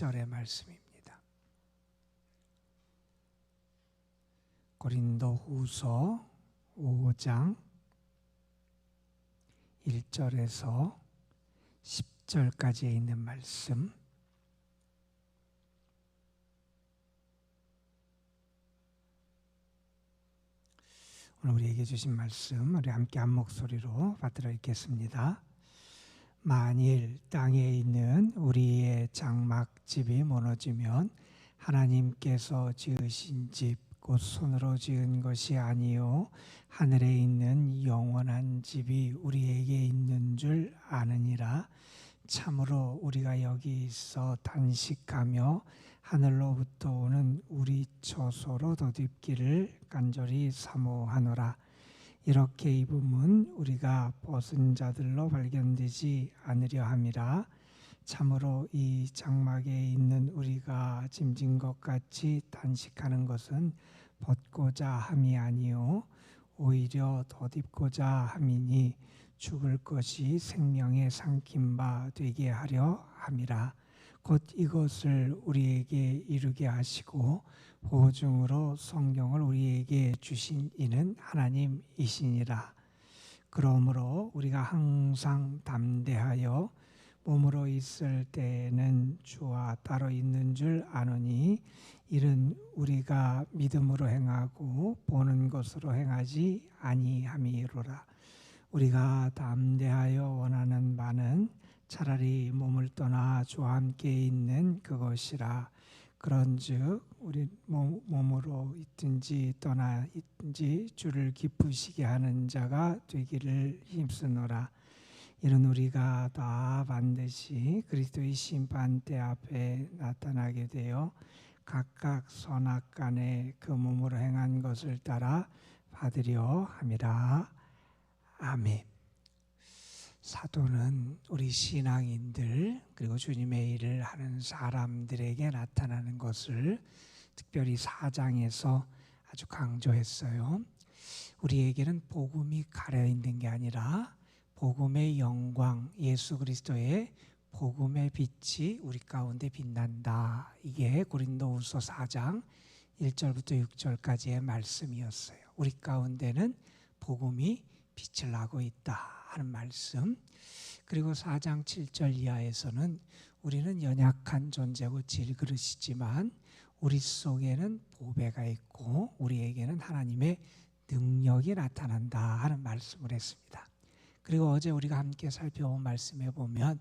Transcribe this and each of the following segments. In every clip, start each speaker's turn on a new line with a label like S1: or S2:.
S1: 10절의 말씀입니다. 고린도후서 5장 1절에서 10절까지에 있는 말씀, 오늘 우리에게 주신 말씀 우리 함께 한 목소리로 받들어 읽겠습니다. 만일 땅에 있는 우리의 장막집이 무너지면 하나님께서 지으신 집 곧 손으로 지은 것이 아니요 하늘에 있는 영원한 집이 우리에게 있는 줄 아느니라. 참으로 우리가 여기 있어 단식하며 하늘로부터 오는 우리 처소로 덧입기를 간절히 사모하노라. 이렇게 입음은 우리가 벗은 자들로 발견되지 않으려 함이라. 참으로 이 장막에 있는 우리가 짐진 것 같이 단식하는 것은 벗고자 함이 아니요 오히려 덧입고자 함이니 죽을 것이 생명에 삼킨 바 되게 하려 함이라. 곧 이것을 우리에게 이루게 하시고 보증으로 성경을 우리에게 주신 이는 하나님이시니라. 그러므로 우리가 항상 담대하여 몸으로 있을 때에는 주와 따로 있는 줄 아노니 이는 우리가 믿음으로 행하고 보는 것으로 행하지 아니함이로라. 우리가 담대하여 원하는 바는 차라리 몸을 떠나 주와 함께 있는 그것이라. 그런즉 우리 몸으로 있든지 떠나 있든지 주를 기쁘시게 하는 자가 되기를 힘쓰노라. 이는 우리가 다 반드시 그리스도의 심판대 앞에 나타나게 되어 각각 선악간에 그 몸으로 행한 것을 따라 받으려 함이라. 아멘. 사도는 우리 신앙인들 그리고 주님의 일을 하는 사람들에게 나타나는 것을 특별히 4장에서 아주 강조했어요. 우리에게는 복음이 가려있는 게 아니라 복음의 영광, 예수 그리스도의 복음의 빛이 우리 가운데 빛난다. 이게 고린도후서 4장 1절부터 6절까지의 말씀이었어요. 우리 가운데는 복음이 빛을 나고 있다 하는 말씀. 그리고 4장 7절 이하에서는 우리는 연약한 존재고 질그릇이지만 우리 속에는 보배가 있고 우리에게는 하나님의 능력이 나타난다 하는 말씀을 했습니다. 그리고 어제 우리가 함께 살펴본 말씀에 보면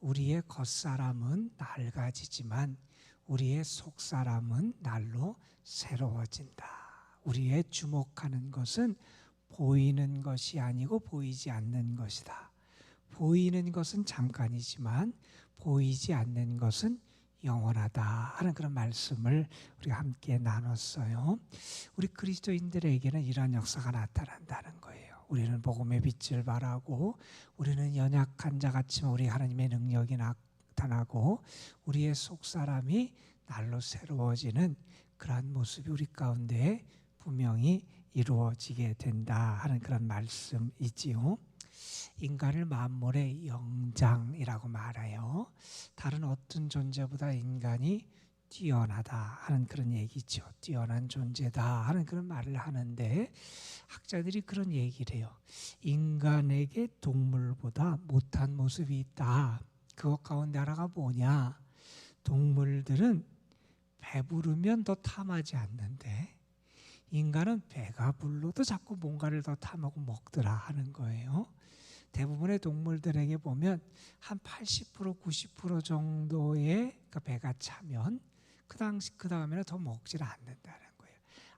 S1: 우리의 겉사람은 낡아지지만 우리의 속사람은 날로 새로워진다. 우리의 주목하는 것은 보이는 것이 아니고 보이지 않는 것이다. 보이는 것은 잠깐이지만 보이지 않는 것은 영원하다 하는 그런 말씀을 우리가 함께 나눴어요. 우리 그리스도인들에게는 이러한 역사가 나타난다는 거예요. 우리는 복음의 빛을 발하고 우리는 연약한 자 같지만 우리 하나님의 능력이 나타나고 우리의 속사람이 날로 새로워지는 그러한 모습이 우리 가운데 분명히 이루어지게 된다 하는 그런 말씀이지요. 인간을 만물의 영장이라고 말해요. 다른 어떤 존재보다 인간이 뛰어나다 하는 그런 얘기죠. 뛰어난 존재다 하는 그런 말을 하는데 학자들이 그런 얘기를 해요. 인간에게 동물보다 못한 모습이 있다. 그것 가운데 하나가 뭐냐? 동물들은 배부르면 더 탐하지 않는데 인간은 배가 불러도 자꾸 뭔가를 더 탐하고 먹더라 하는 거예요. 대부분의 동물들에게 보면 한 80% 90% 정도의 배가 차면 그 다음에는 더 먹질 않는다는 거예요.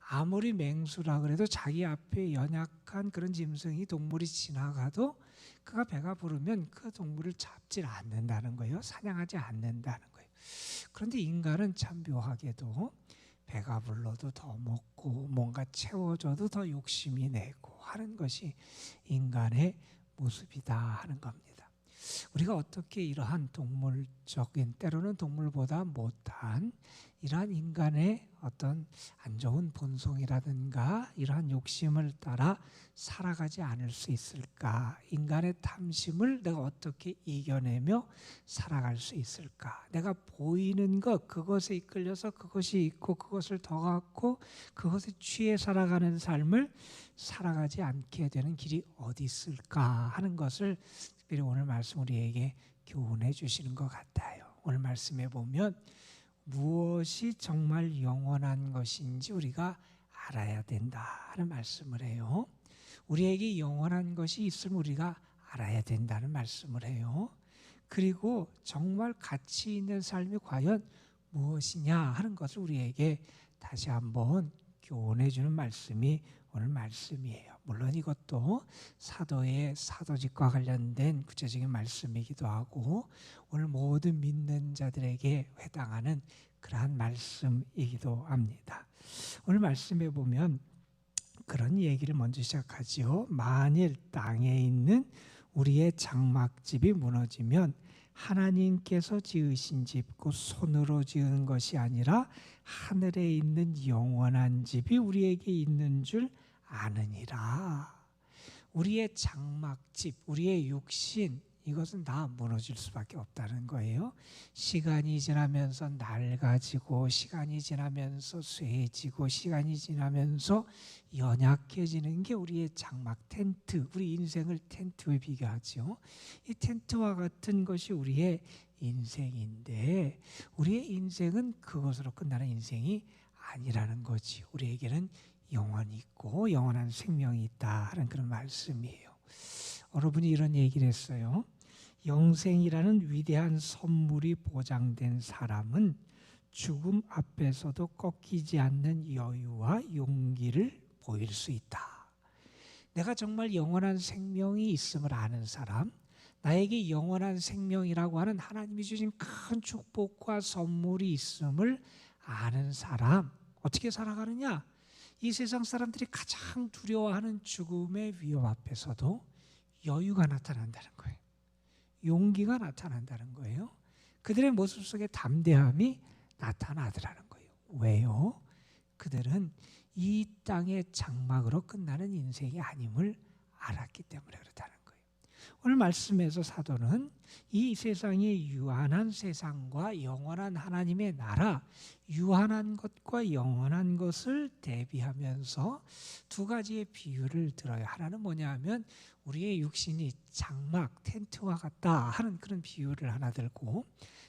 S1: 아무리 맹수라 그래도 자기 앞에 연약한 그런 짐승이 동물이 지나가도 그가 배가 부르면 그 동물을 잡질 않는다는 거예요. 사냥하지 않는다는 거예요. 그런데 인간은 참 묘하게도 배가 불러도 더 먹고 뭔가 채워줘도 더 욕심이 내고 하는 것이 인간의 모습이다 하는 겁니다. 우리가 어떻게 이러한 동물적인 때로는 동물보다 못한 이러한 인간의 어떤 안 좋은 본성이라든가 이러한 욕심을 따라 살아가지 않을 수 있을까? 인간의 탐심을 내가 어떻게 이겨내며 살아갈 수 있을까? 내가 보이는 것, 그것에 이끌려서 그것이 있고 그것을 더 갖고 그것에 취해 살아가는 삶을 살아가지 않게 되는 길이 어디 있을까 하는 것을 특별히 오늘 말씀 우리에게 교훈해 주시는 것 같아요. 오늘 말씀에 보면 무엇이 정말 영원한 것인지 우리가 알아야 된다 하는 말씀을 해요. 우리에게 영원한 것이 있으면 우리가 알아야 된다는 말씀을 해요. 그리고 정말 가치 있는 삶이 과연 무엇이냐 하는 것을 우리에게 다시 한번 교훈해 주는 말씀이 오늘 말씀이에요. 물론 이것도 사도의 사도직과 관련된 구체적인 말씀이기도 하고 오늘 모든 믿는 자들에게 해당하는 그러한 말씀이기도 합니다. 오늘 말씀에 보면 그런 얘기를 먼저 시작하지요. 만일 땅에 있는 우리의 장막집이 무너지면 하나님께서 지으신 집, 곧 손으로 지은 것이 아니라 하늘에 있는 영원한 집이 우리에게 있는 줄 아느니라. 우리의 장막집, 우리의 육신, 이것은 다 무너질 수밖에 없다는 거예요. 시간이 지나면서 낡아지고 시간이 지나면서 쇠해지고 시간이 지나면서 연약해지는 게 우리의 장막 텐트, 우리 인생을 텐트에 비교하죠. 이 텐트와 같은 것이 우리의 인생인데 우리의 인생은 그것으로 끝나는 인생이 아니라는 거지. 우리에게는 영원이 있고 영원한 생명이 있다 하는 그런 말씀이에요. 여러분이 이런 얘기를 했어요. 영생이라는 위대한 선물이 보장된 사람은 죽음 앞에서도 꺾이지 않는 여유와 용기를 보일 수 있다. 내가 정말 영원한 생명이 있음을 아는 사람, 나에게 영원한 생명이라고 하는 하나님이 주신 큰 축복과 선물이 있음을 아는 사람, 어떻게 살아가느냐? 이 세상 사람들이 가장 두려워하는 죽음의 위험 앞에서도 여유가 나타난다는 거예요. 용기가 나타난다는 거예요. 그들의 모습 속에 담대함이 나타나더라는 거예요. 왜요? 그들은 이 땅의 장막으로 끝나는 인생이 아님을 알았기 때문에 그렇다는 거예요. 오늘 말씀에서 사도는 이 세상의 유한한 세상과 영원한 하나님의 나라, 유한한 것과 영원한 것을 대비하면서 두 가지의 비유를 들어요. 하나는 뭐냐 하면 우리의 육신이 장막, 텐트와 같다 하는 그런 비유를 하나 들고,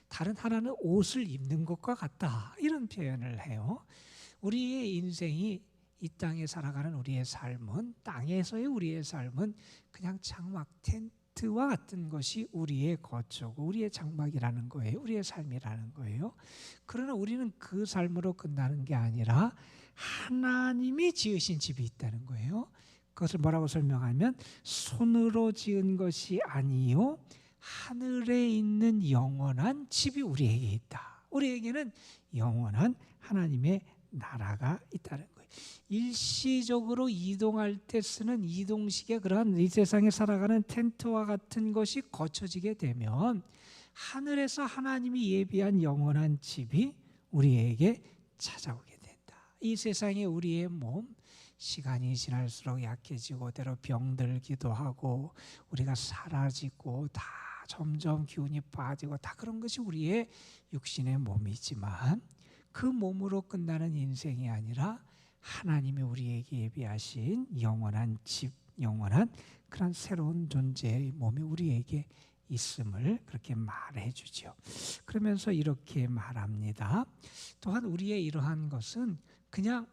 S1: 다른 하나는 옷을 입는 것과 같다 이런 표현을 해요. 우리의 인생이 이 땅에 살아가는 우리의 삶은, 땅에서의 우리의 삶은 그냥 장막, 텐트와 같은 것이 우리의 거처고 우리의 장막이라는 거예요. 우리의 삶이라는 거예요. 그러나 우리는 그 삶으로 끝나는 게 아니라 하나님이 지으신 집이 있다는 거예요. 그것을 뭐라고 설명하면 손으로 지은 것이 아니요 하늘에 있는 영원한 집이 우리에게 있다. 우리에게는 영원한 하나님의 나라가 있다는 거예요. 일시적으로 이동할 때 쓰는 이동식의 그러한 이 세상에 살아가는 텐트와 같은 것이 거쳐지게 되면 하늘에서 하나님이 예비한 영원한 집이 우리에게 찾아오게 된다. 이 세상에 우리의 몸, 시간이 지날수록 약해지고 때로 병들기도 하고 우리가 사라지고 다 점점 기운이 빠지고 다 그런 것이 우리의 육신의 몸이지만 그 몸으로 끝나는 인생이 아니라 하나님이 우리에게 예비하신 영원한 집, 영원한 그런 새로운 존재의 몸이 우리에게 있음을 그렇게 말해 주죠. 그러면서 이렇게 말합니다. 또한 우리의 이러한 것은 그냥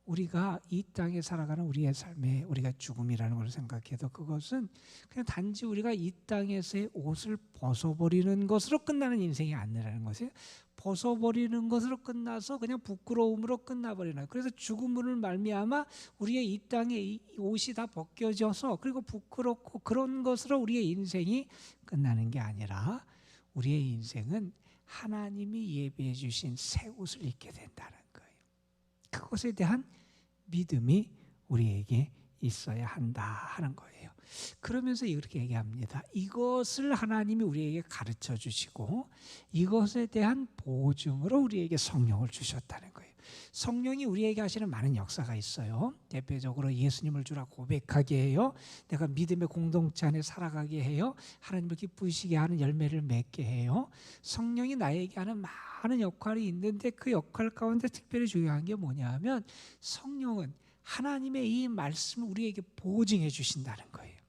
S1: 우리가 이 땅에 살아가는 우리의 삶에 우리가 죽음이라는 걸 생각해도 그것은 그냥 단지 우리가 이 땅에서의 옷을 벗어버리는 것으로 끝나는 인생이 아니라는 것이에요. 벗어버리는 것으로 끝나서 그냥 부끄러움으로 끝나버리는, 그래서 죽음을 말미암아 우리의 이 땅의 옷이 다 벗겨져서 그리고 부끄럽고 그런 것으로 우리의 인생이 끝나는 게 아니라 우리의 인생은 하나님이 예비해 주신 새 옷을 입게 된다는 거예요. 그것에 대한 믿음이 우리에게 있어야 한다 하는 거예요. 그러면서 이렇게 얘기합니다. 이것을 하나님이 우리에게 가르쳐 주시고 이것에 대한 보증으로 우리에게 성령을 주셨다는 거예요. 성령이 우리에게 하시는 많은 역사가 있어요. 대표적으로 예수님을 주라 고백하게 해요. 내가 믿음의 공동체 안에 살아가게 해요. 하나님을 기쁘시게 하는 열매를 맺게 해요. 성령이 나에게 하는 많은 역할이 있는데 그 역할 가운데 특별히 중요한 게 뭐냐 하면 성령은 하나님의 이 말씀을 우리에게 보증해 주신다는 거예요.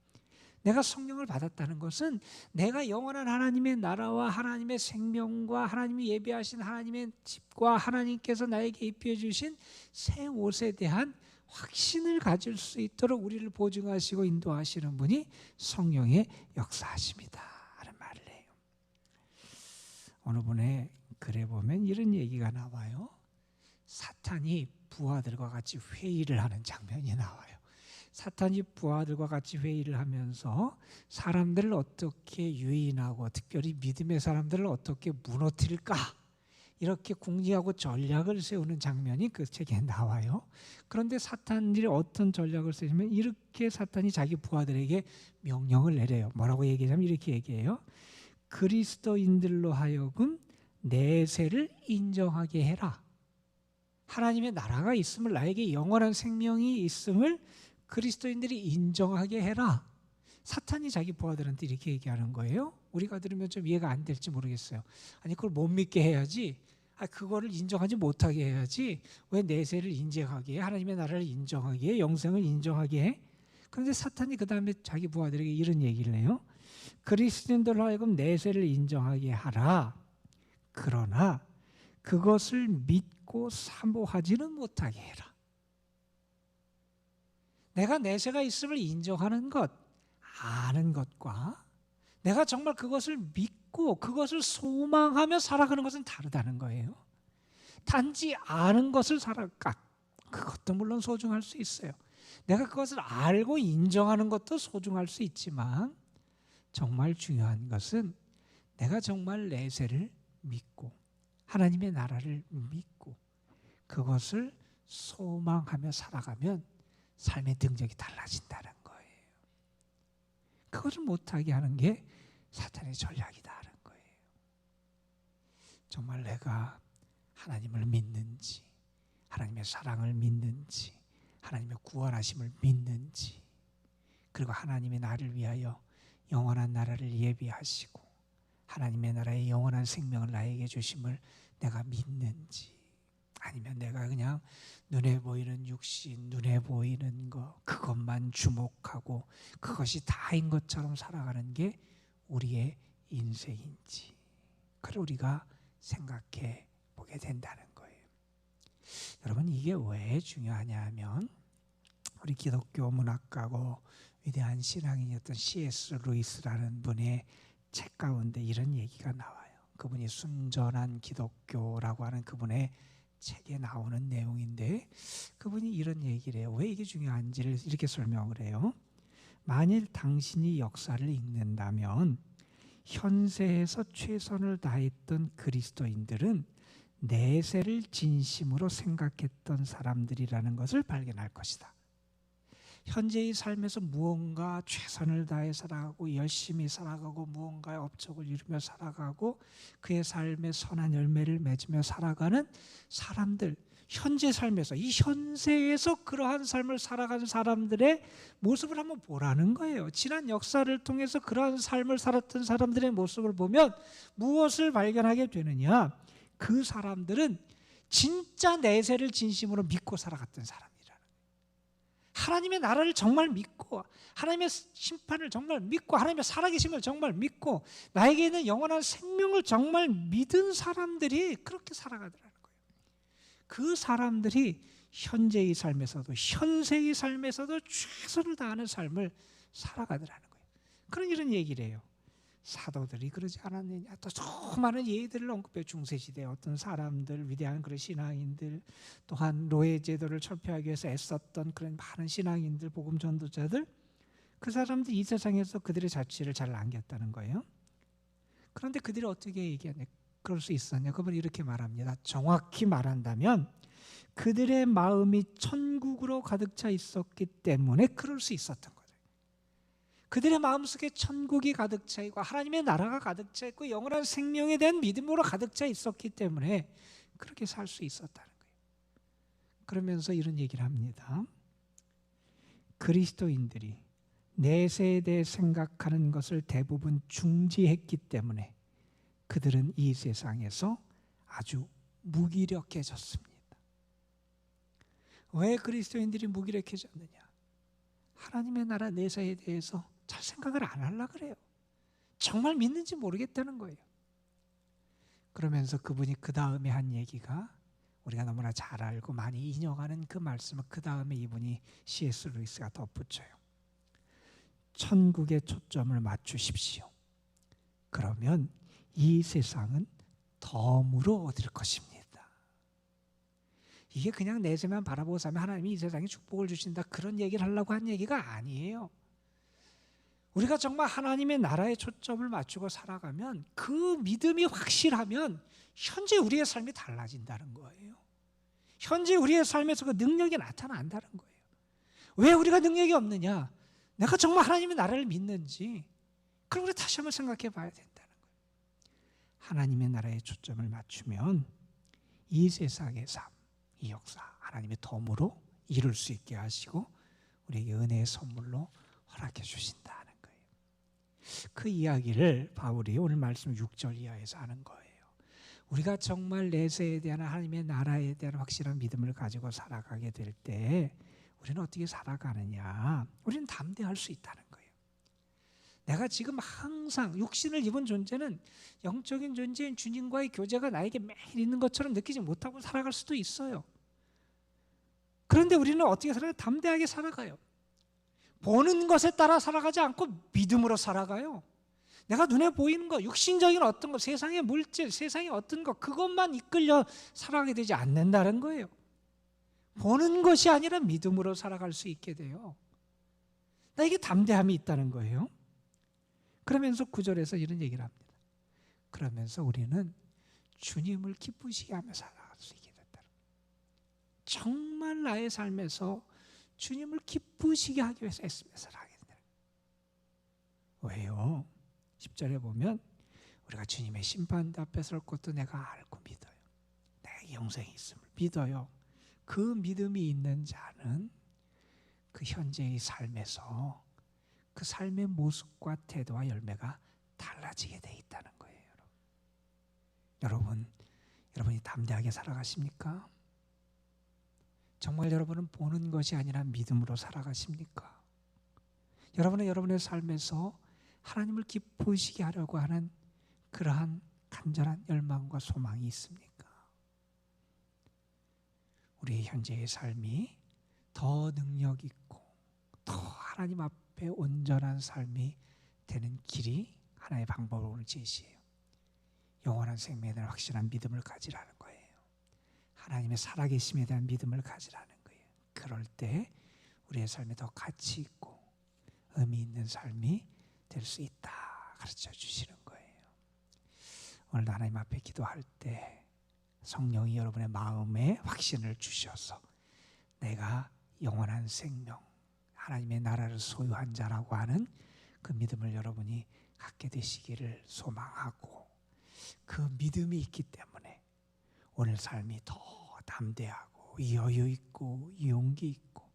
S1: 내가 성령을 받았다는 것은 내가 영원한 하나님의 나라와 하나님의 생명과 하나님이 예비하신 하나님의 집과 하나님께서 나에게 입혀 주신 새 옷에 대한 확신을 가질 수 있도록 우리를 보증하시고 인도하시는 분이 성령의 역사하십니다 하는 말을 해요. 어느 분의 글에 보면 이런 얘기가 나와요. 사탄이 부하들과 같이 회의를 하는 장면이 나와요. 사탄이 부하들과 같이 회의를 하면서 사람들을 어떻게 유인하고 특별히 믿음의 사람들을 어떻게 무너뜨릴까 이렇게 궁리하고 전략을 세우는 장면이 그 책에 나와요. 그런데 사탄들이 어떤 전략을 세우냐면 이렇게 사탄이 자기 부하들에게 명령을 내려요. 뭐라고 얘기하냐면 이렇게 얘기해요. 그리스도인들로 하여금 내세를 인정하게 해라. 하나님의 나라가 있음을, 나에게 영원한 생명이 있음을 그리스도인들이 인정하게 해라. 사탄이 자기 부하들한테 이렇게 얘기하는 거예요. 우리가 들으면 좀 이해가 안 될지 모르겠어요. 아니 그걸 못 믿게 해야지. 그거를 인정하지 못하게 해야지. 왜 내세를 인정하게 해? 하나님의 나라를 인정하게 해? 영생을 인정하게 해? 그런데 사탄이 그 다음에 자기 부하들에게 이런 얘기를 해요. 그리스도인들로 하여금 내세를 인정하게 하라. 그러나 그것을 믿고 사모하지는 못하게 해라. 내가 내세가 있음을 인정하는 것, 아는 것과 내가 정말 그것을 믿고 그것을 소망하며 살아가는 것은 다르다는 거예요. 단지 아는 것을 살아가, 그것도 물론 소중할 수 있어요. 내가 그것을 알고 인정하는 것도 소중할 수 있지만 정말 중요한 것은 내가 정말 내세를 믿고 하나님의 나라를 믿고 그것을 소망하며 살아가면 삶의 등적이 달라진다는 거예요. 그것을 못하게 하는 게 사탄의 전략이다는 거예요. 정말 내가 하나님을 믿는지, 하나님의 사랑을 믿는지, 하나님의 구원하심을 믿는지, 그리고 하나님의 나를 위하여 영원한 나라를 예비하시고 하나님의 나라의 영원한 생명을 나에게 주심을 내가 믿는지, 아니면 내가 그냥 눈에 보이는 육신, 눈에 보이는 것, 그것만 주목하고 그것이 다인 것처럼 살아가는 게 우리의 인생인지, 그걸 우리가 생각해 보게 된다는 거예요. 여러분, 이게 왜 중요하냐 하면 우리 기독교 문학가고 위대한 신앙인이었던 C.S. 루이스라는 분의 책 가운데 이런 얘기가 나와요. 그분이 순전한 기독교라고 하는 그분의 책에 나오는 내용인데 그분이 이런 얘기를 해요. 왜 이게 중요한지를 이렇게 설명을 해요. 만일 당신이 역사를 읽는다면 현세에서 최선을 다했던 그리스도인들은 내세를 진심으로 생각했던 사람들이라는 것을 발견할 것이다. 현재의 삶에서 무언가 최선을 다해 살아가고 열심히 살아가고 무언가의 업적을 이루며 살아가고 그의 삶에 선한 열매를 맺으며 살아가는 사람들, 현재 삶에서 이 현세에서 그러한 삶을 살아가는 사람들의 모습을 한번 보라는 거예요. 지난 역사를 통해서 그러한 삶을 살았던 사람들의 모습을 보면 무엇을 발견하게 되느냐? 그 사람들은 진짜 내세를 진심으로 믿고 살아갔던 사람, 하나님의 나라를 정말 믿고 하나님의 심판을 정말 믿고 하나님의 살아계심을 정말 믿고 나에게 있는 영원한 생명을 정말 믿은 사람들이 그렇게 살아가더라는 거예요. 그 사람들이 현재의 삶에서도 현세의 삶에서도 최선을 다하는 삶을 살아가더라는 거예요. 그런 이런 얘기를 해요. 사도들이 그러지 않았느냐. 또 수많은 예들을 언급해. 중세시대에 어떤 사람들, 위대한 그런 신앙인들, 또한 노예 제도를 철폐하기 위해서 애썼던 그런 많은 신앙인들, 복음 전도자들, 그 사람들 이 세상에서 그들의 자취를 잘 남겼다는 거예요. 그런데 그들이 어떻게 얘기하냐, 그럴 수 있었냐? 그분이 이렇게 말합니다. 정확히 말한다면 그들의 마음이 천국으로 가득 차 있었기 때문에 그럴 수 있었던 거예요. 그들의 마음속에 천국이 가득 차 있고 하나님의 나라가 가득 차 있고 영원한 생명에 대한 믿음으로 가득 차 있었기 때문에 그렇게 살 수 있었다는 거예요. 그러면서 이런 얘기를 합니다. 그리스도인들이 내세에 대해 생각하는 것을 대부분 중지했기 때문에 그들은 이 세상에서 아주 무기력해졌습니다. 왜 그리스도인들이 무기력해졌느냐? 하나님의 나라 내세에 대해서 잘 생각을 안 하려고 그래요. 정말 믿는지 모르겠다는 거예요. 그러면서 그분이 그 다음에 한 얘기가 우리가 너무나 잘 알고 많이 인용하는 그 말씀을 그 다음에 이분이 C.S. 루이스가 덧붙여요. 천국에 초점을 맞추십시오. 그러면 이 세상은 덤으로 얻을 것입니다. 이게 그냥 내세만 바라보고 살면 하나님이 이 세상에 축복을 주신다 그런 얘기를 하려고 한 얘기가 아니에요. 우리가 정말 하나님의 나라에 초점을 맞추고 살아가면 그 믿음이 확실하면 현재 우리의 삶이 달라진다는 거예요. 현재 우리의 삶에서 그 능력이 나타난다는 거예요. 왜 우리가 능력이 없느냐? 내가 정말 하나님의 나라를 믿는지 그럼 우리 다시 한번 생각해 봐야 된다는 거예요. 하나님의 나라에 초점을 맞추면 이 세상의 삶, 이 역사 하나님의 덤으로 이룰 수 있게 하시고 우리에게 은혜의 선물로 허락해 주신다는 거예요. 그 이야기를 바울이 오늘 말씀 6절 이하에서 하는 거예요. 우리가 정말 내세에 대한 하나님의 나라에 대한 확실한 믿음을 가지고 살아가게 될 때 우리는 어떻게 살아가느냐? 우리는 담대할 수 있다는 거예요. 내가 지금 항상 육신을 입은 존재는 영적인 존재인 주님과의 교제가 나에게 매일 있는 것처럼 느끼지 못하고 살아갈 수도 있어요. 그런데 우리는 어떻게 살아가요? 담대하게 살아가요. 보는 것에 따라 살아가지 않고 믿음으로 살아가요. 내가 눈에 보이는 거, 육신적인 어떤 거, 세상의 물질, 세상의 어떤 거 그것만 이끌려 살아가게 되지 않는다는 거예요. 보는 것이 아니라 믿음으로 살아갈 수 있게 돼요. 나에게 담대함이 있다는 거예요. 그러면서 9절에서 이런 얘기를 합니다. 그러면서 우리는 주님을 기쁘시게 하며 살아갈 수 있게 됐다. 정말 나의 삶에서 주님을 기쁘시게 하기 위해서 애쓰며 살아가게 된다. 왜요? 10절에 보면 우리가 주님의 심판대 앞에 설 것도 내가 알고 믿어요. 내게 영생이 있음을 믿어요. 그 믿음이 있는 자는 그 현재의 삶에서 그 삶의 모습과 태도와 열매가 달라지게 돼 있다는 거예요. 여러분이 담대하게 살아가십니까? 정말 여러분은 보는 것이 아니라 믿음으로 살아가십니까? 여러분은 여러분의 삶에서 하나님을 기쁘시게 하려고 하는 그러한 간절한 열망과 소망이 있습니까? 우리의 현재의 삶이 더 능력 있고 더 하나님 앞에 온전한 삶이 되는 길이 하나의 방법을 오늘 제시해요. 영원한 생명에 대한 확실한 믿음을 가지라는 거예요. 하나님의 살아계심에 대한 믿음을 가지라는 거예요. 그럴 때 우리의 삶에 더 가치 있고 의미 있는 삶이 될 수 있다 가르쳐 주시는 거예요. 오늘도 하나님 앞에 기도할 때 성령이 여러분의 마음에 확신을 주셔서 내가 영원한 생명, 하나님의 나라를 소유한 자라고 하는 그 믿음을 여러분이 갖게 되시기를 소망하고, 그 믿음이 있기 때문에 오늘 삶이 더 담대하고 여유 있고 용기 있고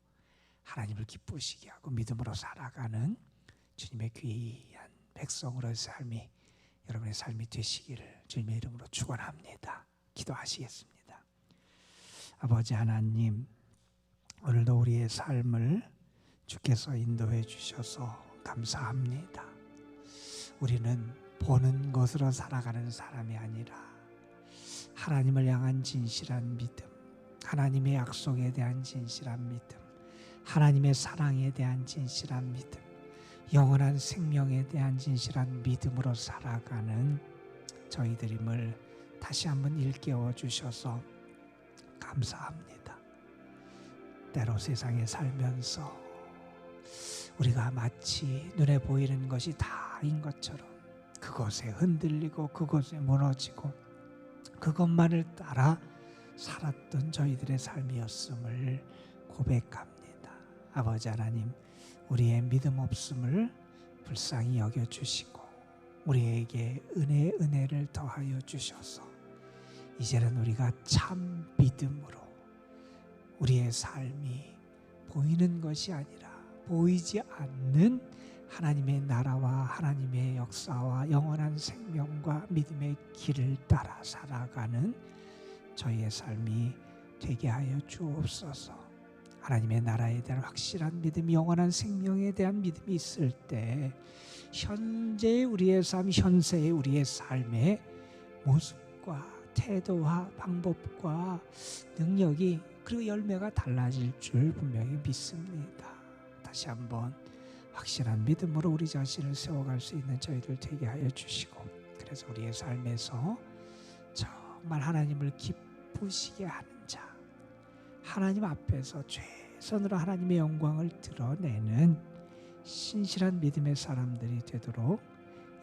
S1: 하나님을 기쁘시게 하고 믿음으로 살아가는 주님의 귀한 백성으로의 삶이 여러분의 삶이 되시기를 주님의 이름으로 축원합니다. 기도하시겠습니다. 아버지 하나님, 오늘도 우리의 삶을 주께서 인도해 주셔서 감사합니다. 우리는 보는 것으로 살아가는 사람이 아니라 하나님을 향한 진실한 믿음, 하나님의 약속에 대한 진실한 믿음, 하나님의 사랑에 대한 진실한 믿음, 영원한 생명에 대한 진실한 믿음으로 살아가는 저희들임을 다시 한번 일깨워 주셔서 감사합니다. 때로 세상에 살면서 우리가 마치 눈에 보이는 것이 다인 것처럼 그것에 흔들리고 그것에 무너지고 그것만을 따라 살았던 저희들의 삶이었음을 고백합니다. 아버지 하나님, 우리의 믿음 없음을 불쌍히 여겨주시고 우리에게 은혜를 더하여 주셔서 이제는 우리가 참 믿음으로 우리의 삶이 보이는 것이 아니라 보이지 않는 하나님의 나라와 하나님의 역사와 영원한 생명과 믿음의 길을 따라 살아가는 저희의 삶이 되게 하여 주옵소서. 하나님의 나라에 대한 확실한 믿음, 영원한 생명에 대한 믿음이 있을 때 현재의 우리의 삶, 현세의 우리의 삶의 모습과 태도와 방법과 능력이 그리고 열매가 달라질 줄 분명히 믿습니다. 다시 한번 확실한 믿음으로 우리 자신을 세워갈 수 있는 저희들 되게 하여 주시고, 그래서 우리의 삶에서 정말 하나님을 기쁘시게 하는 자, 하나님 앞에서 최선으로 하나님의 영광을 드러내는 신실한 믿음의 사람들이 되도록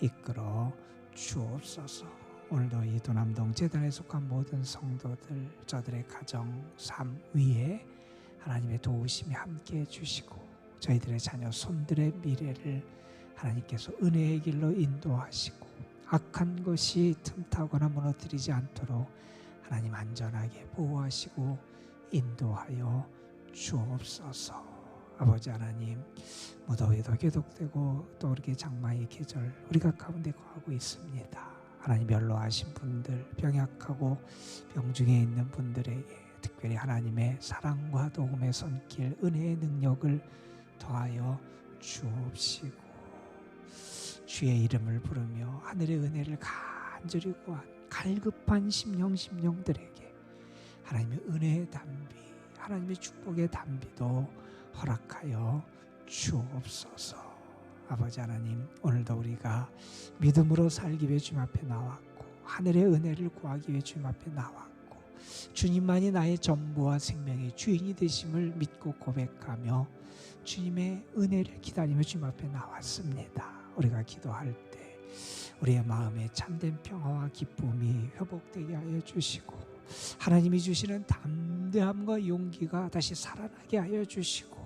S1: 이끌어 주옵소서. 오늘도 이 도남동 재단에 속한 모든 성도들, 저들의 가정, 삶 위에 하나님의 도우심이 함께해 주시고 저희들의 자녀 손들의 미래를 하나님께서 은혜의 길로 인도하시고 악한 것이 틈타거나 무너뜨리지 않도록 하나님 안전하게 보호하시고 인도하여 주옵소서. 아버지 하나님, 무더위도 계속되고 또 이렇게 장마의 계절 우리가 가운데 거하고 있습니다. 하나님, 연로하신 분들, 병약하고 병중에 있는 분들에게 특별히 하나님의 사랑과 도움의 손길, 은혜의 능력을 더하여 주옵시고 주의 이름을 부르며 하늘의 은혜를 간절히 구한 갈급한 심령들에게 하나님의 은혜의 담비, 하나님의 축복의 담비도 허락하여 주옵소서. 아버지 하나님, 오늘도 우리가 믿음으로 살기 위해 주님 앞에 나왔고 하늘의 은혜를 구하기 위해 주님 앞에 나왔고 주님만이 나의 전부와 생명의 주인이 되심을 믿고 고백하며 주님의 은혜를 기다리며 주님 앞에 나왔습니다. 우리가 기도할 때 우리의 마음에 참된 평화와 기쁨이 회복되게 하여 주시고 하나님이 주시는 담대함과 용기가 다시 살아나게 하여 주시고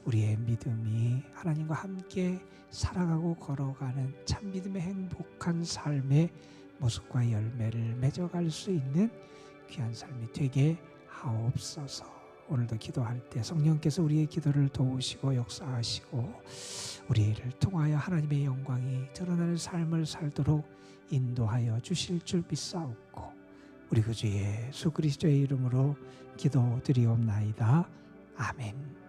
S1: 우리의 믿음이 하나님과 함께 살아가고 걸어가는 참 믿음의 행복한 삶의 모습과 열매를 맺어갈 수 있는 귀한 삶이 되게 하옵소서. 오늘도 기도할 때 성령께서 우리의 기도를 도우시고 역사하시고 우리를 통하여 하나님의 영광이 드러나는 삶을 살도록 인도하여 주실 줄 믿사옵고 우리 구주 예수 그리스도의 이름으로 기도드리옵나이다. 아멘.